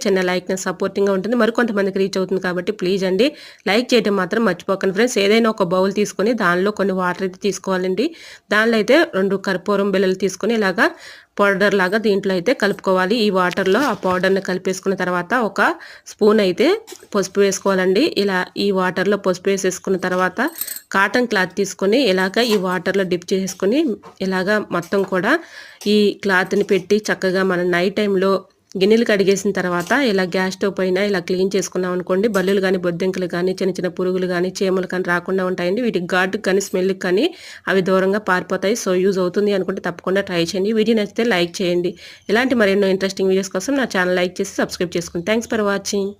చిన్న లైక్ సపోర్టింగ్గా ఉంటుంది, మరికొంతమందికి రీచ్ అవుతుంది కాబట్టి ప్లీజ్ అండి లైక్ చేయడం మాత్రం మర్చిపోకండి ఫ్రెండ్స్. ఏదైనా ఒక బౌల్ తీసుకొని దానిలో కొన్ని వాటర్ అయితే తీసుకోవాలండి. దానిలో అయితే 2 కర్పూరం బిళ్ళలు తీసుకొని ఇలాగా పౌడర్ లాగా దీంట్లో అయితే కలుపుకోవాలి. ఈ వాటర్లో ఆ పౌడర్ని కలిపేసుకున్న తర్వాత ఒక స్పూన్ అయితే పసుపు వేసుకోవాలండి. ఇలా ఈ వాటర్లో పసుపు వేసేసుకున్న తర్వాత కాటన్ క్లాత్ తీసుకొని ఇలాగ ఈ వాటర్లో డిప్ చేసుకొని ఇలాగా మొత్తం కూడా ఈ క్లాత్ని పెట్టి చక్కగా మనం నైట్ టైంలో గిన్నెలు కడిగేసిన తర్వాత ఇలా గ్యాస్ స్టవ్ పైన ఇలా క్లీన్ చేసుకున్నాం అనుకోండి, బల్లులు కానీ బొద్దింకలు కానీ చిన్న చిన్న పురుగులు కానీ చీమలు కానీ రాకుండా ఉంటాయండి. వీటికి ఘాటుకి కానీ స్మెల్కి కానీ అవి దూరంగా పారిపోతాయి. సో యూజ్ అవుతుంది అనుకుంటే తప్పకుండా ట్రై చేయండి. వీడియో నచ్చితే లైక్ చేయండి. ఇలాంటి మరెన్నో ఇంట్రెస్టింగ్ వీడియోస్ కోసం నా ఛానల్ లైక్ చేసి సబ్స్క్రైబ్ చేసుకోండి. Thanks for watching.